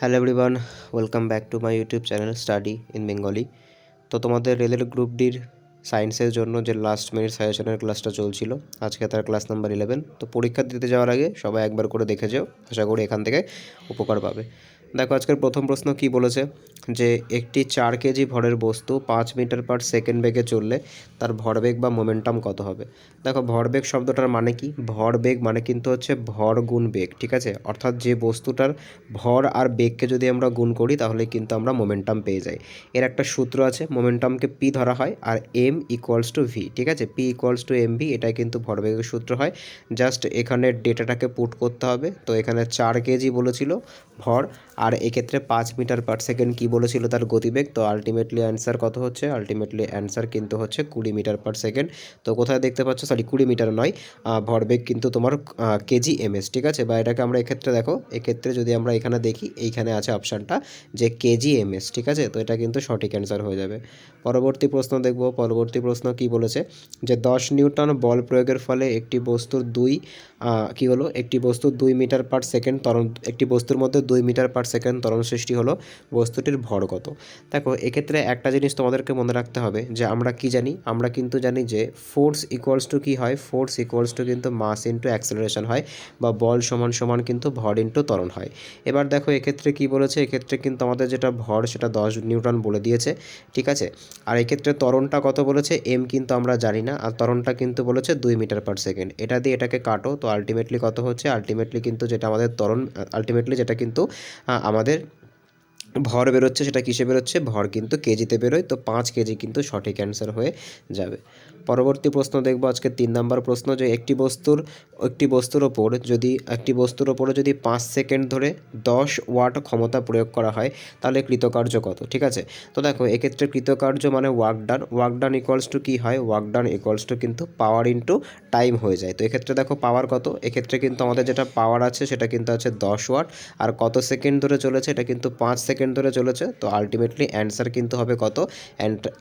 Hello everyone, welcome back to my YouTube channel study in Bengali. তো তোমাদের রেলের group ডির সায়েন্সের জন্য যে লাস্ট মিনিট সাজেশনের ক্লাসটা চলছিল, আজকে তার ক্লাস নাম্বার 11। তো পরীক্ষা দিতে যাওয়ার আগে সবাই একবার করে দেখে যাও, আশা করি এখান থেকে উপকার পাবে। দেখো আজকের প্রথম প্রশ্ন কি বলেছে, যে একটি 4 কেজি ভরের বস্তু 5 মিটার পার সেকেন্ড বেগে চললে তার ভরবেগ বা মোমেন্টাম কত হবে। দেখো ভরবেগ শব্দটার মানে কি, ভরবেগ মানে কিন্তু হচ্ছে ভর গুণ বেগ, ঠিক আছে। অর্থাৎ যে বস্তুটার ভর আর বেগকে যদি আমরা গুণ করি তাহলে কিন্তু আমরা মোমেন্টাম পেয়ে যাই। এর একটা সূত্র আছে, মোমেন্টামকে পি ধরা হয় আর এম ইকুয়ালস টু ভি, ঠিক আছে। P equals to M V, এটাই কিন্তু ভরবেগের সূত্র হয়। জাস্ট এখানে ডেটাটাকে পুট করতে হবে। তো এখানে 4 কেজি বলেছিল ভর, আর এক্ষেত্রে 5 মিটার পার সেকেন্ড কী বলেছিল তার গতিবেগ। তো আলটিমেটলি অ্যান্সার কত হচ্ছে, আলটিমেটলি অ্যান্সার কিন্তু হচ্ছে 20 মিটার পার সেকেন্ড। তো কোথায় দেখতে পাচ্ছ, সরি 20 মিটার নয়, ভরবেগ কিন্তু তোমার কেজি এমএস, ঠিক আছে। বা এটাকে আমরা এক্ষেত্রে দেখো, এক্ষেত্রে যদি আমরা এখানে দেখি, এইখানে আছে অপশানটা যে কেজি এমএস, ঠিক আছে। তো এটা কিন্তু সঠিক অ্যান্সার হয়ে যাবে। পরবর্তী প্রশ্ন দেখব। পরবর্তী প্রশ্ন কি বলেছে, যে 10 নিউটন বল প্রয়োগের ফলে একটি বস্তুর কি হলো, একটি বস্তুর 2 মিটার পার সেকেন্ড ত্বরণ, একটি বস্তুর মধ্যে 2 মিটার পার সেকেন্ড ত্বরণ সৃষ্টি হলো, বস্তুটির ভর কত। দেখো এক্ষেত্রে একটা জিনিস তোমাদেরকে মনে রাখতে হবে, যে আমরা কি জানি, আমরা কিন্তু জানি যে ফোর্স ইকুয়ালস টু কী হয়, ফোর্স ইকুয়ালস টু কিন্তু মাস ইন্টু অ্যাক্সেলারেশন হয়, বা বল সমান সমান কিন্তু ভর ইন্টু ত্বরণ হয়। এবার দেখো এক্ষেত্রে কি বলেছে, এক্ষেত্রে কিন্তু আমাদের যেটা ভর সেটা 10 নিউটন বলে দিয়েছে, ঠিক আছে। আর এক্ষেত্রে ত্বরণটা কত বলেছে, এম কিন্তু আমরা জানি না, আর ত্বরণটা কিন্তু বলেছে 2 মিটার পার সেকেন্ড। এটা দিয়ে এটাকে কাটো, তো আলটিমেটলি কত হচ্ছে, আলটিমেটলি কিন্তু যেটা আমাদের ত্বরণ, আলটিমেটলি যেটা কিন্তু আমাদের ভর বেরোচ্ছে, সেটা কিসে বেরোচ্ছে, ভর কিন্তু কেজিতে বেরোয়। তো 5 কেজি কিন্তু সঠিক অ্যান্সার হয়ে যাবে। পরবর্তী প্রশ্ন দেখব আজকে 3 নম্বর প্রশ্ন, যে একটি বস্তুর ওপরে যদি 5 সেকেন্ড ধরে 10 ওয়াট ক্ষমতা প্রয়োগ করা হয় তাহলে কৃতকার্য কত, ঠিক আছে। তো দেখো এক্ষেত্রে কৃতকার্য মানে ওয়ার্ক ডান ইকুয়ালস টু কী হয়, ওয়ার্ক ডান ইকুয়ালস টু কিন্তু পাওয়ার ইন্টু টাইম হয়ে যায়। তো এক্ষেত্রে দেখো পাওয়ার কত, এক্ষেত্রে কিন্তু আমাদের যেটা পাওয়ার আছে সেটা কিন্তু আছে 10 ওয়াট, আর কত সেকেন্ড ধরে চলেছে, এটা কিন্তু 5 সেকেন্ড ধরে চলেছে। তো আলটিমেটলি অ্যান্সার কিন্তু হবে কত,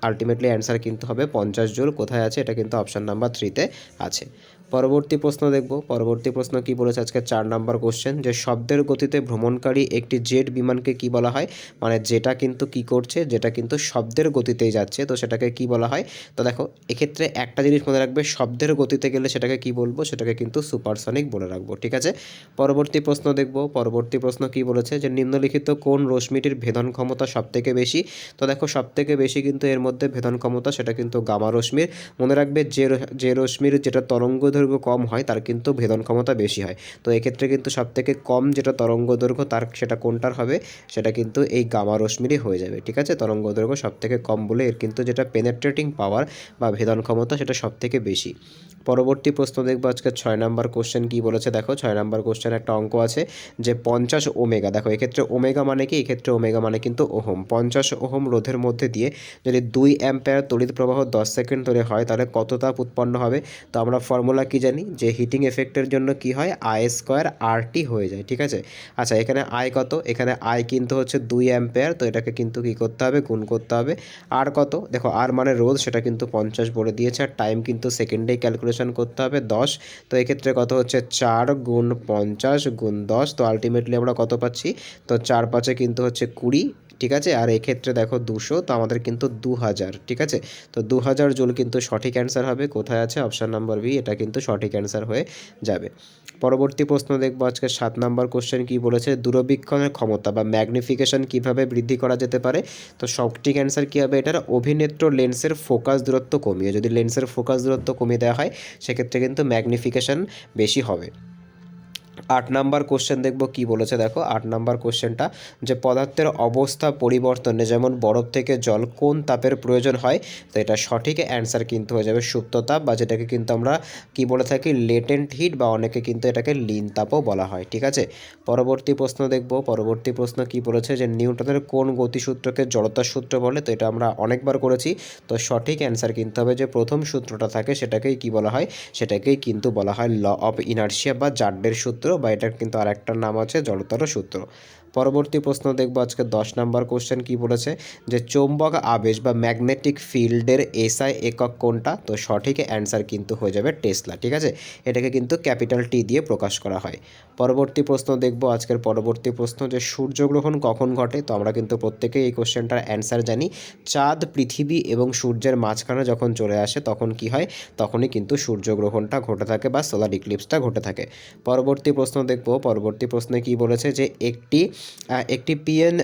আলটিমেটলি অ্যান্সার কিন্তু হবে 50 জুল। কোথায় আছে, এটা কিন্তু অপশান নাম্বার 3তে আছে। পরবর্তী প্রশ্ন দেখব। পরবর্তী প্রশ্ন কি বলেছে, আজকে 4 নাম্বার কোশ্চেন, যে শব্দের গতিতে ভ্রমণকারী একটি জেট বিমানকে কি বলা হয়। মানে যেটা কিন্তু কি করছে, যেটা কিন্তু শব্দের গতিতেই যাচ্ছে, তো সেটাকে কি বলা হয়। তো দেখো এক্ষেত্রে একটা জিনিস মনে রাখবে, শব্দের গতিতে গেলে সেটাকে কি বলবো, সেটাকে কিন্তু সুপারসনিক বলে রাখবো, ঠিক আছে। পরবর্তী প্রশ্ন দেখব। পরবর্তী প্রশ্ন কি বলেছে, যে নিম্নলিখিত কোন রশ্মিটির ভেদন ক্ষমতা সবথেকে বেশি। তো দেখো সবথেকে বেশি কিন্তু এর মধ্যে ভেদন ক্ষমতা সেটা কিন্তু গামা রশ্মির। মনে রাখবে যে রশ্মির যেটা তরঙ্গ দৈর্ঘ্য কম হয় তার কিন্তু ভেদন ক্ষমতা বেশি হয়। তো এক্ষেত্রে কিন্তু সবথেকে কম যেটা তরঙ্গ দৈর্ঘ্য তার সেটা কোনটার হবে, সেটা কিন্তু এই গামা রশ্মিরই হয়ে যাবে, ঠিক আছে। তরঙ্গ দৈর্ঘ্য সবথেকে কম বলে এর কিন্তু যেটা পেনেট্রেটিং পাওয়ার বা ভেদন ক্ষমতা সেটা সবথেকে বেশি। পরবর্তী প্রশ্ন দেখবো আজকে 6 নাম্বার কোশ্চেন কি বলেছে। দেখো 6 নাম্বার কোশ্চেন একটা অঙ্ক আছে, যে 50 ওমেগা, দেখো এক্ষেত্রে ওমেগা মানে কি, এক্ষেত্রে ওমেগা মানে কিন্তু ওহম। 50 ওহম রোধের মধ্যে দিয়ে যদি 2 অ্যাম্পিয়ার তড়িৎ প্রবাহ 10 সেকেন্ড ধরে হয় তাহলে কত তাপ উৎপন্ন হবে। তো আমরা ফর্মুলা কি জানি, যে হিটিং এফেক্টের জন্য কি হয়, আই স্কোয়ার আর টি হয়ে যায়, ঠিক আছে। আচ্ছা এখানে আই কত, এখানে আই কিন্তু হচ্ছে 2 অ্যাম্পিয়ার, তো এটাকে কিন্তু কি করতে হবে, গুণ করতে হবে। আর কত, দেখো আর মানে রোধ, সেটা কিন্তু 50 বলে দিয়েছে, আর টাইম কিন্তু সেকেন্ডেই ক্যালকুলেশন করতে হবে 10। তো এক্ষেত্রে কত হচ্ছে, 4 গুণ 50 গুণ 10। তো আলটিমেটলি আমরা কত পাচ্ছি, তো 4 5-এ কিন্তু হচ্ছে 20, ঠিক আছে। আর এক্ষেত্রে দেখো 200, তো আমাদের কিন্তু 2000, ঠিক আছে। তো 2000 জুল কিন্তু সঠিক অ্যান্সার হবে। কোথায় আছে, অপশান নাম্বার বি, এটা কিন্তু সঠিক অ্যান্সার হয়ে যাবে। পরবর্তী প্রশ্ন দেখবো আজকে 7 নাম্বার কোশ্চেন কি বলেছে, দূরবীক্ষণের ক্ষমতা বা ম্যাগনিফিকেশন কিভাবে বৃদ্ধি করা যেতে পারে। তো সঠিক অ্যান্সার কী হবে, এটার অভিনেত্র লেন্সের ফোকাস দূরত্ব কমিয়ে, যদি লেন্সের ফোকাস দূরত্ব কমিয়ে দেওয়া হয় সেক্ষেত্রে কিন্তু ম্যাগনিফিকেশন বেশি হবে। 8 নাম্বার কোশ্চেন দেখব কি বলেছে। দেখো 8 নাম্বার কোশ্চেনটা, যে পদার্থের অবস্থা পরিবর্তনে যেমন বরফ থেকে জল কোন তাপের প্রয়োজন হয়। তো এটা সঠিক অ্যান্সার কিন্তু হয়ে যাবে সুপ্ত তাপ, বা যেটাকে কিন্তু আমরা কি বলে থাকি, লেটেন্ট হিট, বা অনেকে কিন্তু এটাকে লিন তাপও বলা হয়, ঠিক আছে। পরবর্তী প্রশ্ন দেখব। পরবর্তী প্রশ্ন কি বলেছে, যে নিউটনের কোন গতিসূত্রকে জড়তার সূত্র বলে। তো এটা আমরা অনেকবার করেছি। তো সঠিক অ্যান্সার কিন্তু হবে, যে প্রথম সূত্রটা থাকে সেটাকেই কি বলা হয়, সেটাকেই কিন্তু বলা হয় ল অফ ইনার্শিয়া বা জাড্ডের সূত্র, বা এটার কিন্তু আরেকটার নাম আছে জড়তার সূত্র। পরবর্তী প্রশ্ন দেখব আজকে 10 নম্বর কোশ্চেন কি বলেছে যে চৌম্বক আবেশ বা ম্যাগনেটিক ফিল্ডের এসআই একক কোনটা? তো সঠিক অ্যান্সার কিন্তু হয়ে যাবে টেসলা, ঠিক আছে। এটাকে কিন্তু ক্যাপিটাল টি দিয়ে প্রকাশ করা হয়। পরবর্তী প্রশ্ন দেখব আজকের পরবর্তী প্রশ্ন যে সূর্যগ্রহণ কখন ঘটে? তো আমরা কিন্তু প্রত্যেকেই এই কোশ্চেনটার অ্যান্সার জানি। চাঁদ, পৃথিবী এবং সূর্যের মাঝখানে যখন চলে আসে তখন কি হয়? তখনই কিন্তু সূর্যগ্রহণটা ঘটে থাকে বা সোলার ইক্লিপসটা ঘটে থাকে। পরবর্তী প্রশ্ন দেখব, পরবর্তী প্রশ্নে কি বলেছে যে একটি পিএন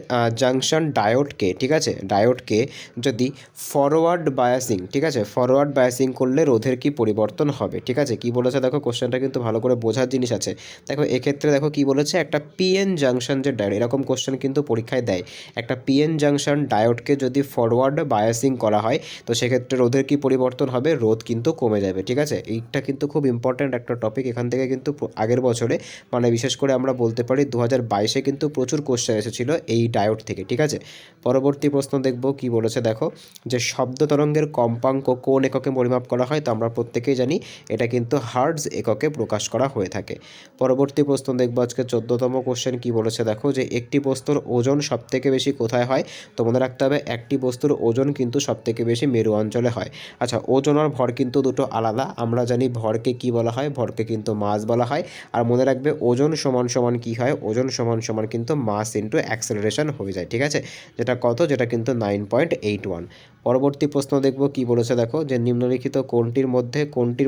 জাংশন ডায়োডকে, ঠিক আছে, ডায়োডকে যদি ফরওয়ার্ড বায়াসিং, ঠিক আছে, ফরওয়ার্ড বায়াসিং করলে রোধের কি পরিবর্তন হবে? ঠিক আছে, কি বলেছে দেখো, কোশ্চেনটা কিন্তু ভালো করে বোঝার জিনিস আছে। দেখো এক্ষেত্রে দেখো কি বলেছে, একটা পিএন জাংশন যে ডায়োড, এরকম কোশ্চেন কিন্তু পরীক্ষায় দেয়। একটা পিএন জাংশন ডায়োডকে যদি ফরওয়ার্ড বায়াসিং করা হয় তো সেক্ষেত্রে রোধের কি পরিবর্তন হবে? রোধ কিন্তু কমে যাবে, ঠিক আছে। এইটা কিন্তু খুব ইম্পর্ট্যান্ট একটা টপিক। এখান থেকে কিন্তু আগের বছরে মানে বিশেষ করে আমরা বলতে পারি 2022-এ কিন্তু প্রচুর কোশ্চেন এসেছিলো এই ডায়োড থেকে, ঠিক আছে। পরবর্তী প্রশ্ন দেখব কি বলেছে দেখো, যে শব্দ তরঙ্গের কম্পাঙ্ক কোন এককে পরিমাপ করা হয়? তো আমরা প্রত্যেকেই জানি এটা কিন্তু হার্টজ এককে প্রকাশ করা হয়ে থাকে। পরবর্তী প্রশ্ন দেখব আজকে 14তম কোশ্চেন কি বলেছে দেখো, যে একটি বস্তুর ওজন সবথেকে বেশি কোথায় হয়? তো মনে রাখতে হবে একটি বস্তুর ওজন কিন্তু সবথেকে বেশি মেরু অঞ্চলে হয়। আচ্ছা, ওজন আর ভর কিন্তু দুটো আলাদা। আমরা জানি ভরকে কি বলা হয়? ভরকে কিন্তু মাস বলা হয়। আর মনে রাখবে ওজন সমান সমান কী হয়? ওজন সমান সমান কিন্তু মাস ইন্টু অ্যাক্সেলারেশন হয়ে যায়, ঠিক আছে। যেটা কত? যেটা কিন্তু 9.81। পরবর্তী প্রশ্ন দেখব কি বলেছে দেখো, যে নিম্নলিখিত কোনটির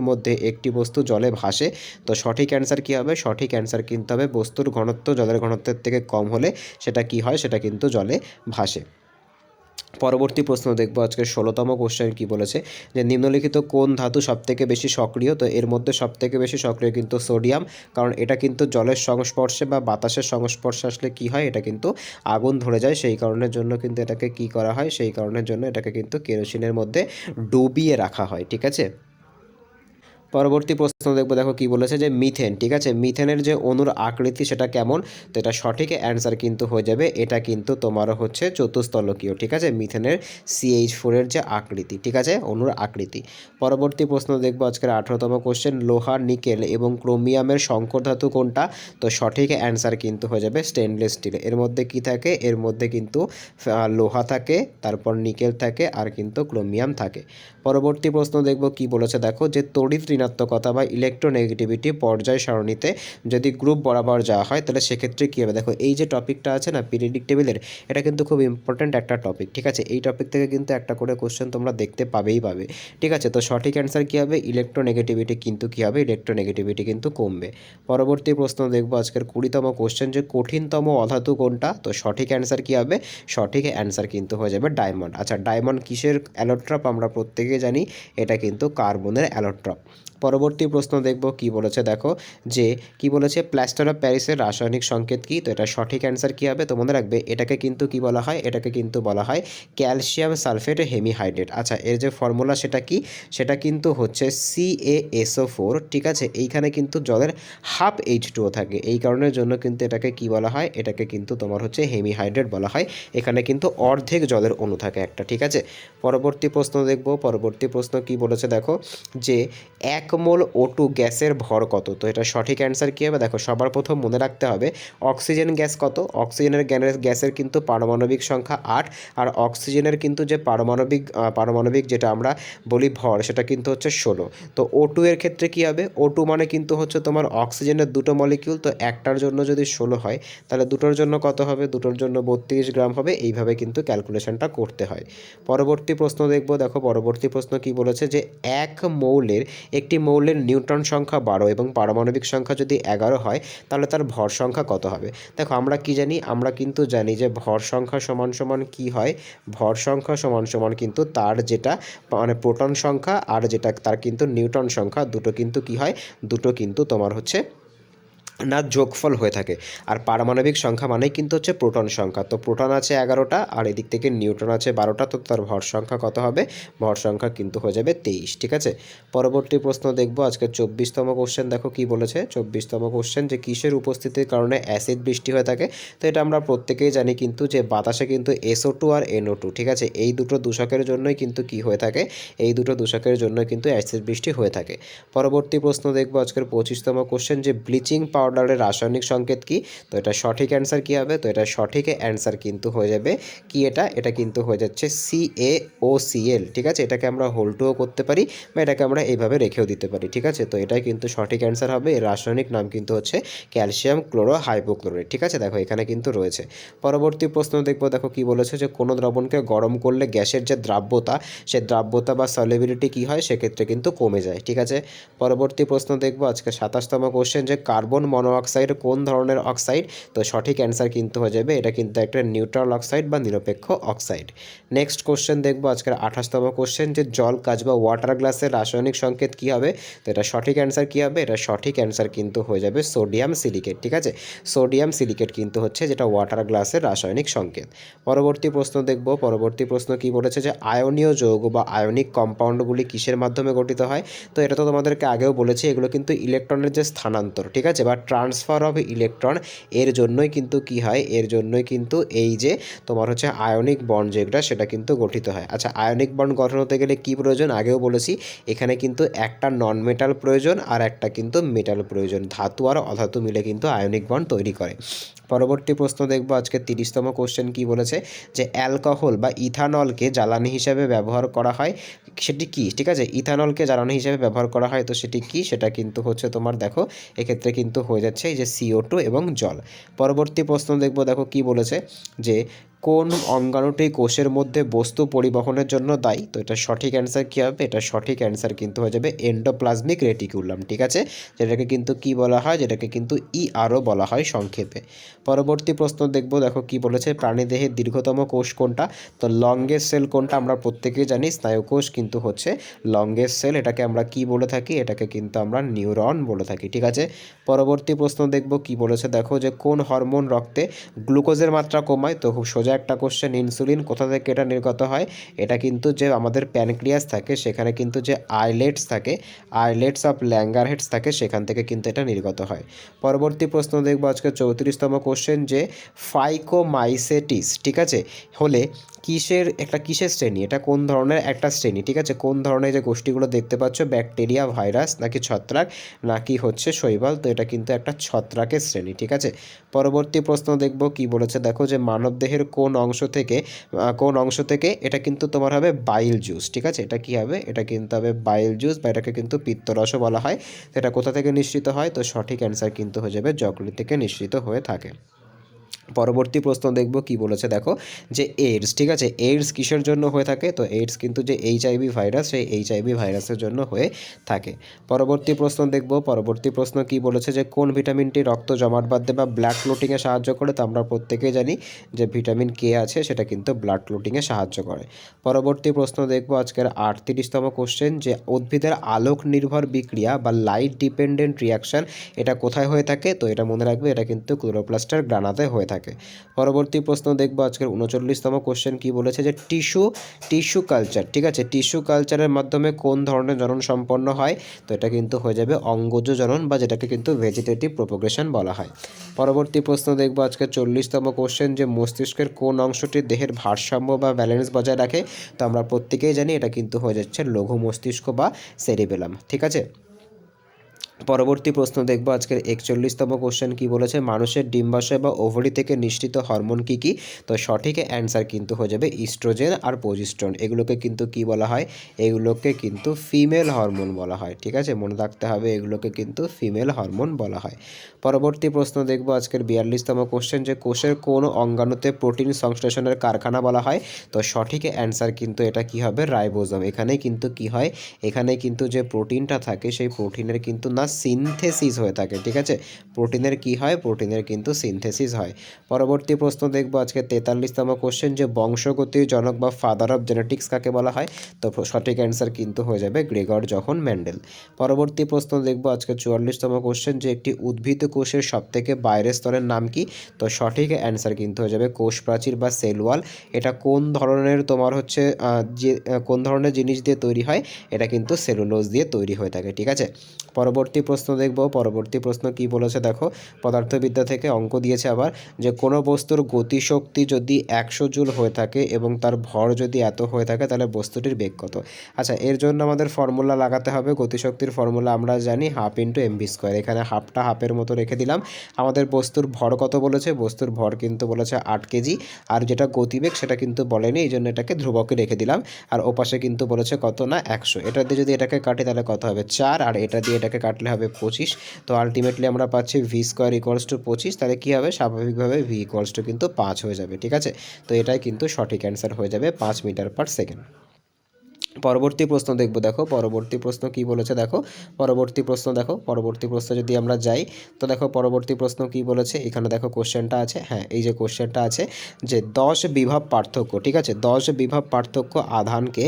মধ্যে একটি বস্তু জলে ভাসে? তো সঠিক অ্যান্সার কী হবে? সঠিক অ্যান্সার কিন্তু হবে বস্তুর ঘনত্ব জলের ঘনত্বের থেকে কম হলে সেটা কি হয়? সেটা কিন্তু জলে ভাসে। পরবর্তী প্রশ্ন দেখব আজকে 16তম কোশ্চেন কি বলেছে, যে নিম্নলিখিত কোন ধাতু সবথেকে বেশি সক্রিয়? তো এর মধ্যে সবথেকে বেশি সক্রিয় কিন্তু সোডিয়াম, কারণ এটা কিন্তু জলের সংস্পর্শে বা বাতাসের সংস্পর্শে আসলে কি হয়? এটা কিন্তু আগুন ধরে যায়। সেই কারণের জন্য কিন্তু এটাকে কি করা হয়? সেই কারণের জন্য এটাকে কিন্তু কেরোসিনের মধ্যে ডুবিয়ে রাখা হয়, ঠিক আছে। পরবর্তী প্রশ্ন দেখবো, দেখো কি বলেছে, যে মিথেন, ঠিক আছে, মিথেনের যে অণুর আকৃতি সেটা কেমন? তো এটা সঠিক অ্যান্সার কিন্তু হয়ে যাবে এটা কিন্তু তোমার হচ্ছে চতুস্তলকীয়, ঠিক আছে, মিথেনের CH4-এর যে আকৃতি, ঠিক আছে, অণুর আকৃতি। পরবর্তী প্রশ্ন দেখবো আজকের 18তম কোশ্চেন, লোহা, নিকেল এবং ক্রোমিয়ামের সংকর ধাতু কোনটা? তো সঠিক অ্যান্সার কিন্তু হয়ে যাবে স্টেনলেস স্টিল। এর মধ্যে কি থাকে? এর মধ্যে কিন্তু লোহা থাকে, তারপর নিকেল থাকে, আর কিন্তু ক্রোমিয়াম থাকে। পরবর্তী প্রশ্ন দেখব কি বলেছে দেখো, যে তড়িৎ ঋণাত্মকতা বা ইলেকট্রোনেগেটিভিটি পর্যায় সারণীতে যদি গ্রুপ বরাবর যাওয়া হয় তাহলে সেক্ষেত্রে কী হবে? দেখো এই যে টপিকটা আছে না পিরিয়ডিক টেবিলের, এটা কিন্তু খুব ইম্পর্ট্যান্ট একটা টপিক, ঠিক আছে। এই টপিক থেকে কিন্তু একটা করে কোশ্চেন তোমরা দেখতে পাবে, ঠিক আছে। তো সঠিক অ্যান্সার কী হবে? ইলেকট্রোনেগেটিভিটি কিন্তু কী হবে? ইলেকট্রোনেগেটিভিটি কিন্তু কমবে। পরবর্তী প্রশ্ন দেখবো আজকের 20তম কোশ্চেন, যে কঠিনতম অধাতু কোনটা? তো সঠিক অ্যান্সার কী হবে? সঠিক অ্যান্সার কিন্তু হয়ে যাবে ডায়মন্ড। আচ্ছা, ডায়মন্ড কিসের অ্যালোট্রপ? আমরা প্রত্যেকেই জানি এটা কিন্তু কার্বনের অ্যালোট্রপ। পরবর্তী প্রশ্ন দেখব কি বলেছে দেখো, যে কি বলেছে, প্লাস্টার অফ প্যারিসের রাসায়নিক সংকেত কি? তো এটা সঠিক অ্যান্সার কী হবে? তো মনে রাখবে এটাকে কিন্তু কি বলা হয়? এটাকে কিন্তু বলা হয় ক্যালসিয়াম সালফেট হেমিহাইড্রেট। আচ্ছা, এর যে ফর্মুলা সেটা কি? সেটা কিন্তু হচ্ছে CaSO4, ঠিক আছে। এইখানে কিন্তু জলের হাফ H2O থাকে, এই কারণের জন্য কিন্তু এটাকে কি বলা হয়? এটাকে কিন্তু তোমার হচ্ছে হেমিহাইড্রেট বলা হয়। এখানে কিন্তু অর্ধেক জলের অণু থাকে একটা, ঠিক আছে। পরবর্তী প্রশ্ন দেখব, পরবর্তী প্রশ্ন কি বলেছে দেখো, যে 1 মোল O2 গ্যাসের ভর কত? তো এটা সঠিক অ্যান্সার কী হবে? দেখো সবার প্রথম মনে রাখতে হবে অক্সিজেন গ্যাস কত? অক্সিজেনের গ্যাসের কিন্তু পারমাণবিক সংখ্যা 8, আর অক্সিজেনের কিন্তু যে পারমাণবিক যেটা আমরা বলি ভর সেটা কিন্তু হচ্ছে 16। তো O2 এর ক্ষেত্রে কী হবে? O2 মানে কিন্তু হচ্ছে তোমার অক্সিজেনের দুটো মলিকিউল, তো একটার জন্য যদি 16 হয় তাহলে দুটোর জন্য কত হবে? দুটোর জন্য 32 গ্রাম হবে। এইভাবে কিন্তু ক্যালকুলেশনটা করতে হয়। পরবর্তী প্রশ্ন দেখব, দেখো পরবর্তী প্রশ্ন কি বলেছে, যে একটি মৌলের নিউট্রন সংখ্যা 12 এবং পারমাণবিক সংখ্যা যদি 11 হয় তাহলে তার ভর সংখ্যা কত হবে? দেখো আমরা কি জানি? আমরা কিন্তু জানি যে ভর সংখ্যা সমান সমান কী হয়? ভর সংখ্যা সমান সমান কিন্তু তার যেটা মানে প্রোটন সংখ্যা আর যেটা তার কিন্তু নিউট্রন সংখ্যা, দুটো কিন্তু কী হয়? দুটো কিন্তু তোমার হচ্ছে না যোগফল হয়ে থাকে। আর পারমাণবিক সংখ্যা মানেই কিন্তু হচ্ছে প্রোটন সংখ্যা। তো প্রোটন আছে 11টা আর এদিক থেকে নিউট্রন আছে 12টা, তো তার ভর সংখ্যা কত হবে? ভর সংখ্যা কিন্তু হয়ে যাবে 23, ঠিক আছে। পরবর্তী প্রশ্ন দেখব আজকে 24তম কোশ্চেন, দেখো কি বলেছে 24তম কোশ্চেন, যে কিসের উপস্থিতির কারণে অ্যাসিড বৃষ্টি হয়ে থাকে? তো এটা আমরা প্রত্যেকেই জানি কিন্তু যে বাতাসে কিন্তু SO2 আর NO2, ঠিক আছে, এই দুটো দূষকের জন্যই কিন্তু কি হয়ে থাকে? এই দুটো দূষকের জন্য কিন্তু অ্যাসিড বৃষ্টি হয়ে থাকে। পরবর্তী প্রশ্ন দেখব আজকের 25তম কোশ্চেন, যে ব্লিচিং পাউডার অর্ডারের রাসায়নিক সংকেত কি? তো এটা সঠিক অ্যান্সার কী হবে? তো এটা সঠিক অ্যান্সার কিন্তু হয়ে যাবে কি, এটা কিন্তু হয়ে যাচ্ছে CaOCl, ঠিক আছে। এটাকে আমরা হোল্ডও করতে পারি বা এটাকে আমরা এইভাবে রেখেও দিতে পারি, ঠিক আছে। তো এটাই কিন্তু সঠিক অ্যান্সার হবে। এর রাসায়নিক নাম কিন্তু হচ্ছে ক্যালসিয়াম ক্লোরোহাইপোক্লোরাইড, ঠিক আছে। দেখো এখানে কিন্তু রয়েছে। পরবর্তী প্রশ্ন দেখবো, দেখো কি বলেছে যে কোনো দ্রবণকে গরম করলে গ্যাসের যে দ্রাব্যতা, সে দ্রাব্যতা বা সলিবিলিটি কী হয়, সেক্ষেত্রে কিন্তু কমে যায়, ঠিক আছে। পরবর্তী প্রশ্ন দেখবো আজকে 27তম কোশ্চেন, যে কার্বন মনোঅক্সাইড কোন ধরনের অক্সাইড? তো সঠিক অ্যান্সার কিন্তু হয়ে যাবে এটা কিন্তু একটা নিউট্রাল অক্সাইড বা নিরপেক্ষ অক্সাইড। নেক্সট কোশ্চেন দেখবো আজকের 28তম কোশ্চেন, যে জল কাচ বা ওয়াটার গ্লাসের রাসায়নিক সংকেত কী হবে? তো এটা সঠিক অ্যান্সার কী হবে? এটা সঠিক অ্যান্সার কিন্তু হয়ে যাবে সোডিয়াম সিলিকেট, ঠিক আছে। সোডিয়াম সিলিকেট কিন্তু হচ্ছে যেটা ওয়াটার গ্লাসের রাসায়নিক সংকেত। পরবর্তী প্রশ্ন দেখব। পরবর্তী প্রশ্ন কি বলেছে, যে আয়নীয় যৌগ বা আয়নিক কম্পাউন্ডগুলি কিসের মাধ্যমে গঠিত হয়? তো এটা তো তোমাদেরকে আগেও বলেছি, এগুলো কিন্তু ইলেকট্রনের যে স্থানান্তর, ঠিক আছে, বা ট্রান্সফার অফ ইলেকট্রন, এর জন্যই কিন্তু কি হয়, এর জন্যই কিন্তু এই যে তোমার হচ্ছে আয়নিক বন্ড যেটা, সেটা কিন্তু গঠিত হয়। আচ্ছা, আয়নিক বন্ড গঠন হতে গেলে কী প্রয়োজন? আগেও বলেছি, এখানে কিন্তু একটা নন মেটাল প্রয়োজন আর একটা কিন্তু মেটাল প্রয়োজন। ধাতু আর অধাতু মিলে কিন্তু আয়নিক বন্ড তৈরি করে। পরবর্তী প্রশ্ন দেখব আজকে 30তম কোশ্চেন কি বলেছে, যে অ্যালকোহল বা ইথানলকে জ্বালানি হিসাবে ব্যবহার করা হয়, সেটি কি? ঠিক আছে, ইথানলকে জ্বালানি হিসাবে ব্যবহার করা হয়, তো সেটি কি? সেটা কিন্তু হচ্ছে তোমার দেখো এক্ষেত্রে কিন্তু হয়ে যাচ্ছে এই যে CO2 এবং জল। পরবর্তী প্রশ্ন দেখব, দেখো কি বলেছে, যে কোন অঙ্গাণুটি কোষের মধ্যে বস্তু পরিবহনের জন্য দায়ী? তো এটা সঠিক অ্যান্সার কী হবে? এটা সঠিক অ্যান্সার কিন্তু হয়ে যাবে এন্ডোপ্লাজমিক রেটিকুলাম, ঠিক আছে, যেটাকে কিন্তু কি বলা হয়, যেটাকে কিন্তু ERO বলা হয় সংক্ষেপে। পরবর্তী প্রশ্ন দেখব, দেখো কি বলেছে, প্রাণীদেহের দীর্ঘতম কোষ কোনটা? তো লংগেস্ট সেল কোনটা? আমরা প্রত্যেকেই জানি স্নায়ুকোষ কিন্তু হচ্ছে লংগেস্ট সেল, এটাকে আমরা কি বলে থাকি? এটাকে কিন্তু আমরা নিউরন বলে থাকি, ঠিক আছে। পরবর্তী প্রশ্ন দেখব কি বলেছে, দেখো যে কোন হরমোন রক্তে গ্লুকোজের মাত্রা কমায়? তো খুব সোজা একটা কোশ্চেন, ইনসুলিন। কোথা থেকে এটা নির্গত হয়? এটা কিন্তু যে আমাদের প্যানক্রিয়াস থাকে, সেখানে কিন্তু যে আইলেটস থাকে, আইলেটস অফ ল্যাঙ্গারহেডস থাকে, সেখান থেকে কিন্তু এটা নির্গত হয়। পরবর্তী প্রশ্ন দেখব আজকে 34তম কোশ্চেন, যে ফাইকোমাইসেটিস, ঠিক আছে, হলে কিসের শ্রেণী? এটা কোন ধরনের একটা শ্রেণী, ঠিক আছে। কোন ধরনের যে গোষ্ঠীগুলো দেখতে পাচ্ছ, ব্যাকটেরিয়া, ভাইরাস নাকি ছত্রাক নাকি হচ্ছে শৈবাল? তো এটা কিন্তু একটা ছত্রাকের শ্রেণী, ঠিক আছে। পরবর্তী প্রশ্ন দেখব কি বলেছে, দেখো যে মানবদেহের কোন অংশ থেকে এটা কিন্তু তোমার হবে বাইল জুস, ঠিক আছে। এটা কি হবে? এটা কিন্তু হবে বাইল জুস, বা এটাকে কিন্তু পিত্তরসও বলা হয়। তো এটা কোথা থেকে নিঃসৃত হয়? তো সঠিক অ্যান্সার কিন্তু হয়ে যাবে যকৃৎ থেকে নিঃসৃত হয়ে থাকে। পরবর্তী প্রশ্ন দেখব কি বলেছে, দেখো যে এইডস, ঠিক আছে, এইডস কিসের জন্য হয়ে থাকে? তো এইডস কিন্তু যে HIV ভাইরাস, সেই HIV ভাইরাসের জন্য হয়ে থাকে। পরবর্তী প্রশ্ন দেখব। পরবর্তী প্রশ্ন কি বলেছে, যে কোন ভিটামিনটি রক্ত জমাট বাঁধতে বা ব্লাড ক্লটিংয়ে সাহায্য করে? তো আমরা প্রত্যেকেই জানি যে ভিটামিন K আছে, সেটা কিন্তু ব্লাড ক্লটিংয়ে সাহায্য করে। পরবর্তী প্রশ্ন দেখব আজকের 38তম কোশ্চেন, যে উদ্ভিদের আলোক নির্ভর বিক্রিয়া বা লাইট ডিপেন্ডেন্ট রিয়াকশান, এটা কোথায় হয়ে থাকে? তো এটা মনে রাখবে, এটা কিন্তু ক্লোরোপ্লাস্টের গ্রানাতে হয়ে থাকে। পরবর্তী প্রশ্ন দেখব আজকের 39তম কোশ্চেন কি বলেছে, যে টিস্যু কালচার, ঠিক আছে, টিস্যু কালচারের মাধ্যমে কোন ধরনের জনন সম্পন্ন হয়? তো এটা কিন্তু হয়ে যাবে অঙ্গজ জনন, বা যেটাকে কিন্তু ভেজিটেটিভ প্রোপোগেশন বলা হয়। পরবর্তী প্রশ্ন দেখব আজকে 40তম কোশ্চেন, যে মস্তিষ্কের কোন অংশটি দেহের ভারসাম্য বা ব্যালেন্স বজায় রাখে? তো আমরা প্রত্যেকেই জানি এটা কিন্তু হয়ে যাচ্ছে লঘু মস্তিষ্ক বা সেরিবেলাম, ঠিক আছে। পরবর্তী প্রশ্ন দেখব আজকের 41তম কোশ্চেন কি বলেছে, মানুষের ডিম্বাশয় বা ওভারি থেকে নিঃসৃত হরমোন কি কি? তো সঠিক অ্যান্সার কিন্তু হয়ে যাবে ইস্ট্রোজেন আর প্রোজেস্টেরন। এগুলোকে কিন্তু কি বলা হয়? এগুলোকে কিন্তু ফিমেল হরমোন বলা হয়, ঠিক আছে, মনে রাখতে হবে, এগুলোকে কিন্তু ফিমেল হরমোন বলা হয়। পরবর্তী প্রশ্ন দেখব আজকের 42তম কোশ্চেন, যে কোষের কোন অঙ্গাণুতে প্রোটিন সংশ্লেষণের কারখানা বলা হয়? তো সঠিক অ্যান্সার কিন্তু এটা কি হবে? রাইবোজোম। এখানেই কিন্তু কি হয়, এখানে কিন্তু যে প্রোটিনটা থাকে, সেই প্রোটিনের কিন্তু না সিনথেসিস হয়ে থাকে, ঠিক আছে, প্রোটিনের কি হয়? প্রোটিনের কিন্তু সিনথেসিস হয়। পরবর্তী প্রশ্ন দেখব আজকে 43তম কোশ্চেন, যে বংশগতির জনক বা ফাদার অফ জেনেটিক্স কাকে বলা হয়? তো সঠিক অ্যান্সার কিন্তু হয়ে যাবে গ্রেগর জোহান মেন্ডেল। পরবর্তী প্রশ্ন দেখব আজকে 44তম কোশ্চেন, যে একটি উদ্ভিদ কোষের সবথেকে বাইরের স্তরের নাম কি? তো সঠিক অ্যান্সার কিন্তু হয়ে যাবে কোষ প্রাচীর বা সেল ওয়াল। এটা কোন ধরনের তোমার হচ্ছে কোন ধরনের জিনিস দিয়ে তৈরি হয়? এটা কিন্তু সেলুলোজ দিয়ে তৈরি হয়ে থাকে, ঠিক আছে। পরবর্তী প্রশ্ন দেখব। পরবর্তী প্রশ্ন কি বলেছে দেখো, পদার্থবিদ্যা থেকে অঙ্ক দিয়েছে আবার, যে কোনো বস্তুর গতিশক্তি যদি 100 জুল হয়ে থাকে এবং তার ভর যদি এত হয়ে থাকে তাহলে বস্তুটির বেগ কত। আচ্ছা, এর জন্য আমাদের ফর্মুলা লাগাতে হবে। গতিশক্তির ফর্মুলা আমরা জানি 1/2 × mv²। এখানে হাফটা হাফের মতো রেখে দিলাম। আমাদের বস্তুর ভর কত বলেছে, বস্তুর ভর কিন্তু বলেছে 8 কেজি, আর যেটা গতিবেগ সেটা কিন্তু বলেনি, এই জন্য এটাকে ধ্রুবকে রেখে দিলাম। আর ওপাশে কিন্তু বলেছে কত না 100। এটা দিয়ে যদি এটাকে কাটি তাহলে কত হবে 4, আর এটা দিয়ে এটাকে কাটলে হবে 25। তো আলটিমেটলি আমরা পাচ্ছি v² = 25। তাহলে কী হবে, স্বাভাবিকভাবে v = কিন্তু 5 হয়ে যাবে। ঠিক আছে, তো এটাই কিন্তু সঠিক অ্যান্সার হয়ে যাবে 5 মিটার/সেকেন্ড। পরবর্তী প্রশ্ন দেখব। দেখো পরবর্তী প্রশ্ন কি বলেছে দেখো, পরবর্তী প্রশ্ন যদি আমরা যাই, তো দেখো পরবর্তী প্রশ্ন কি বলেছে। এখানে দেখো কোশ্চেনটা আছে, হ্যাঁ এই যে কোশ্চেনটা আছে যে 10 বিভব পার্থক্য, ঠিক আছে, 10 বিভব পার্থক্য আধানকে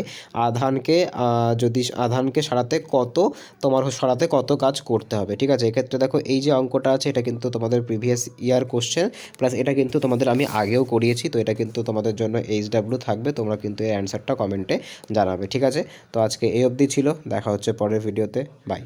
সরাতে কত কাজ করতে হবে। ঠিক আছে, এক্ষেত্রে দেখো এই যে অঙ্কটা আছে এটা কিন্তু তোমাদের প্রিভিয়াস ইয়ার কোশ্চেন, প্লাস এটা কিন্তু তোমাদের আমি আগেও করিয়েছি। তো এটা কিন্তু তোমাদের জন্য HW থাকবে, তোমরা কিন্তু এর অ্যান্সারটা কমেন্টে জানাবে। ঠিক আছে, তো আজকে এই অবধি ছিল, দেখা হচ্ছে পরের ভিডিওতে, বাই।